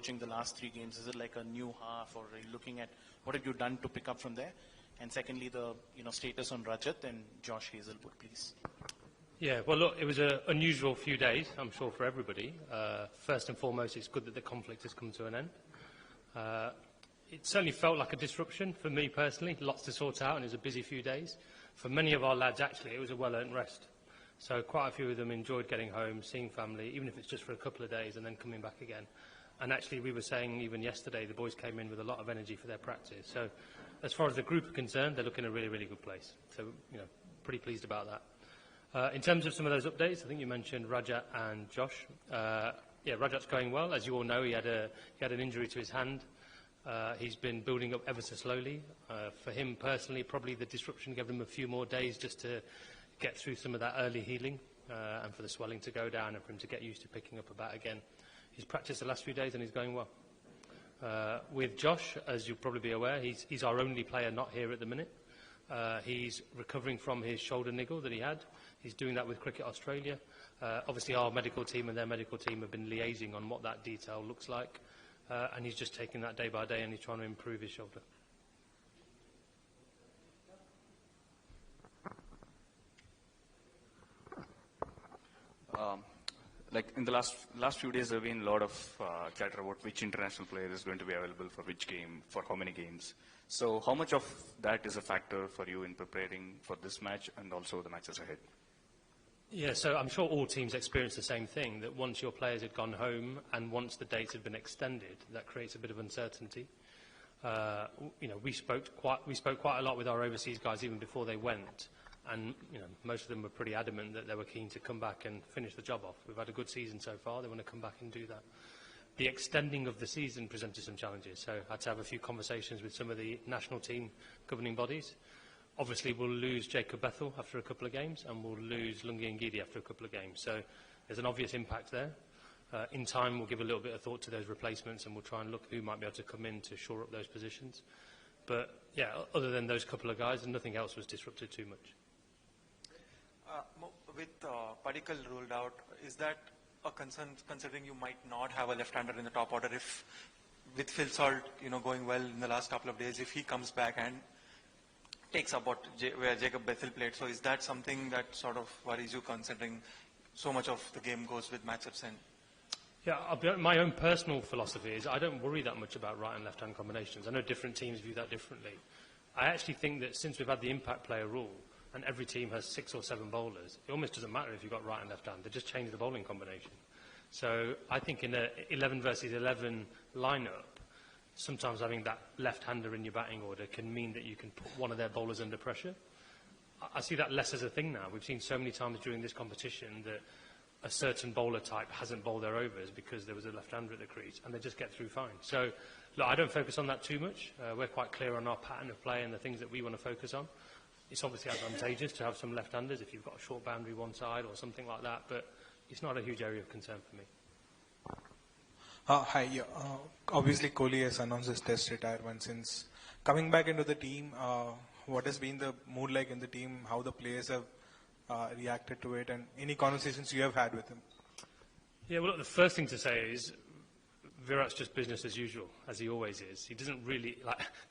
coaching the last 3 games? Is it like a new half, or are you looking at what have you done to pick up from there? And secondly, the status on Rajat and Josh Hazelwood, please. Yeah, well, look, it was an unusual few days, I'm sure, for everybody. First and foremost, it's good that the conflict has come to an end. It certainly felt like a disruption for me personally, lots to sort out, and it was a busy few days. For many of our lads, actually, it was a well-earned rest. So quite a few of them enjoyed getting home, seeing family, even if it's just for a couple of days, and then coming back again. And actually, we were saying even yesterday, the boys came in with a lot of energy for their practice. So as far as the group are concerned, they're looking in a really, really good place. So, pretty pleased about that. In terms of some of those updates, I think you mentioned Rajat and Josh. Yeah, Rajat's going well. As you all know, he had an injury to his hand. He's been building up ever so slowly. For him personally, probably the disruption gave him a few more days just to get through some of that early healing and for the swelling to go down and for him to get used to picking up a bat again. He's practiced the last few days and he's going well. With Josh, as you'll probably be aware, he's our only player not here at the minute. He's recovering from his shoulder niggle that he had. He's doing that with Cricket Australia. Obviously, our medical team and their medical team have been liaising on what that detail looks like. And he's just taking that day by day and he's trying to improve his shoulder. Like in the last few days, there have been a lot of chatter about which international player is going to be available for which game, for how many games. So how much of that is a factor for you in preparing for this match and also the matches ahead? Yeah, so I'm sure all teams experience the same thing, that once your players had gone home and once the dates had been extended, that creates a bit of uncertainty. We spoke quite a lot with our overseas guys even before they went, and most of them were pretty adamant that they were keen to come back and finish the job off. We've had a good season so far. They want to come back and do that. The extending of the season presented some challenges, so I had to have a few conversations with some of the national team governing bodies. Obviously, we'll lose Jacob Bethel after a couple of games, and we'll lose Lungi Ngidi after a couple of games. So there's an obvious impact there. In time, we'll give a little bit of thought to those replacements, and we'll try and look who might be able to come in to shore up those positions. But, yeah, other than those couple of guys, nothing else was disrupted too much. With Padikkal ruled out, is that a concern, considering you might not have a left-hander in the top order, if with Phil Salt, going well in the last couple of days, if he comes back and takes up where Jacob Bethel played, so is that something that sort of worries you, considering so much of the game goes with matchups? And yeah, my own personal philosophy is I don't worry that much about right and left-hand combinations. I know different teams view that differently. I actually think that since we've had the impact player rule, and every team has 6 or 7 bowlers, it almost doesn't matter if you've got right and left hand. They just change the bowling combination. So I think in an 11 versus 11 lineup, sometimes having that left-hander in your batting order can mean that you can put one of their bowlers under pressure. I see that less as a thing now. We've seen so many times during this competition that a certain bowler type hasn't bowled their overs because there was a left-hander at the crease, and they just get through fine. So look, I don't focus on that too much. We're quite clear on our pattern of play and the things that we want to focus on. It's obviously advantageous to have some left-handers if you've got a short boundary one side or something like that, but it's not a huge area of concern for me. Hi. Obviously, Kohli has announced his test retirement. Since coming back into the team, what has been the mood like in the team, how the players have reacted to it, and any conversations you have had with him? Yeah, well, look, the first thing to say is Virat's just business as usual, as he always is. He doesn't really,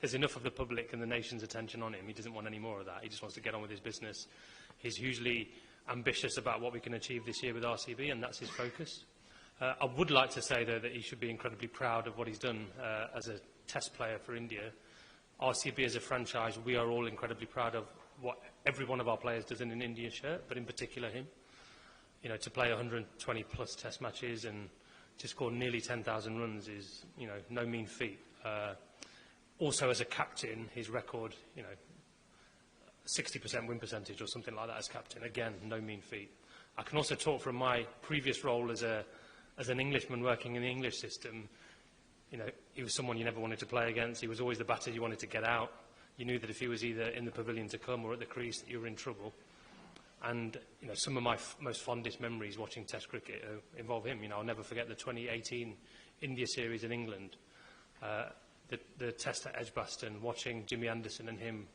there's enough of the public and the nation's attention on him. He doesn't want any more of that. He just wants to get on with his business. He's hugely ambitious about what we can achieve this year with RCB, and that's his focus. I would like to say, though, that he should be incredibly proud of what he's done as a test player for India. RCB as a franchise, we are all incredibly proud of what every one of our players does in an Indian shirt, but in particular him. To play 120-plus test matches and to score nearly 10,000 runs is, no mean feat. Also, as a captain, his record, 60% win percentage or something like that as captain. Again, no mean feat. I can also talk from my previous role as an Englishman working in the English system. He was someone you never wanted to play against. He was always the batter you wanted to get out. You knew that if he was either in the pavilion to come or at the crease, that you were in trouble. And some of my most fondest memories watching Test cricket involve him. I'll never forget the 2018 India series in England, the Test at Edgbaston, watching Jimmy Anderson and him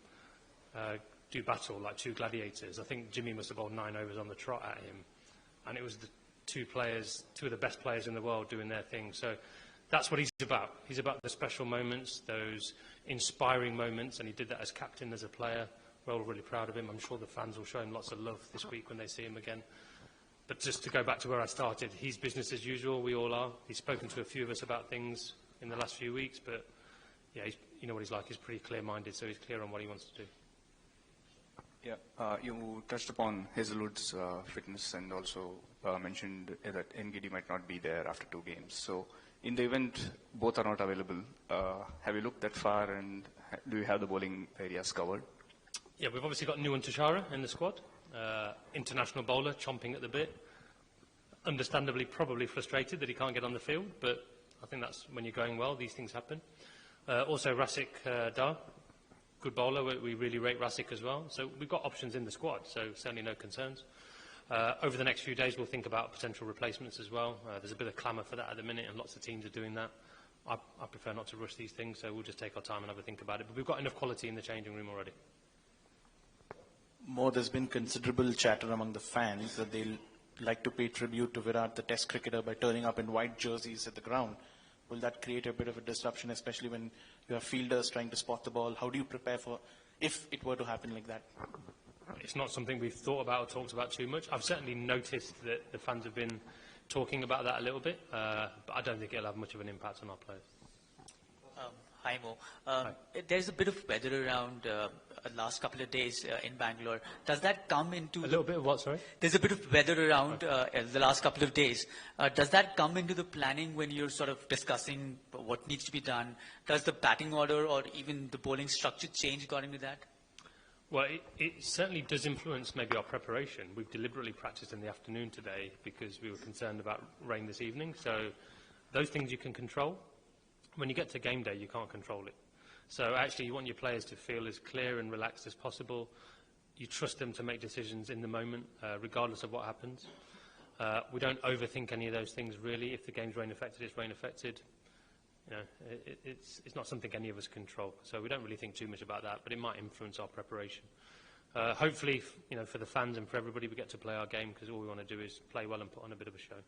do battle like two gladiators. I think Jimmy must have bowled 9 overs on the trot at him, and it was the two of the best players in the world doing their thing. So that's what he's about. He's about the special moments, those inspiring moments, and he did that as captain, as a player. We're all really proud of him. I'm sure the fans will show him lots of love this week when they see him again. But just to go back to where I started, he's business as usual. We all are. He's spoken to a few of us about things in the last few weeks, but yeah, you know what he's like. He's pretty clear-minded, so he's clear on what he wants to do. Yeah, you touched upon Hazelwood's fitness and also mentioned that NGD might not be there after 2 games. So in the event both are not available, have you looked that far, and do you have the bowling areas covered? Yeah, we've obviously got Nuwan Tushara in the squad. International bowler, chomping at the bit. Understandably, probably frustrated that he can't get on the field, but I think that's when you're going well, these things happen. Also, Rasik Dar, good bowler. We really rate Rasik as well. So we've got options in the squad, so certainly no concerns. Over the next few days, we'll think about potential replacements as well. There's a bit of clamour for that at the minute, and lots of teams are doing that. I prefer not to rush these things, so we'll just take our time and have a think about it. But we've got enough quality in the changing room already. More, there's been considerable chatter among the fans that they'll like to pay tribute to Virat, the Test cricketer, by turning up in white jerseys at the ground. Will that create a bit of a disruption, especially when you have fielders trying to spot the ball? How do you prepare for if it were to happen like that? It's not something we've thought about or talked about too much. I've certainly noticed that the fans have been talking about that a little bit, but I don't think it'll have much of an impact on our players. Hi, Mo. There's a bit of weather around last couple of days in Bangalore. Does that come into... A little bit of what, sorry? There's a bit of weather around the last couple of days. Does that come into the planning when you're sort of discussing what needs to be done? Does the batting order or even the bowling structure change according to that? Well, it certainly does influence maybe our preparation. We've deliberately practiced in the afternoon today because we were concerned about rain this evening. So those things you can control. When you get to game day, you can't control it. So actually, you want your players to feel as clear and relaxed as possible. You trust them to make decisions in the moment, regardless of what happens. We don't overthink any of those things, really. If the game's rain affected, it's rain affected. You know, it's not something any of us control. So we don't really think too much about that, but it might influence our preparation. Hopefully, you know, for the fans and for everybody, we get to play our game because all we want to do is play well and put on a bit of a show.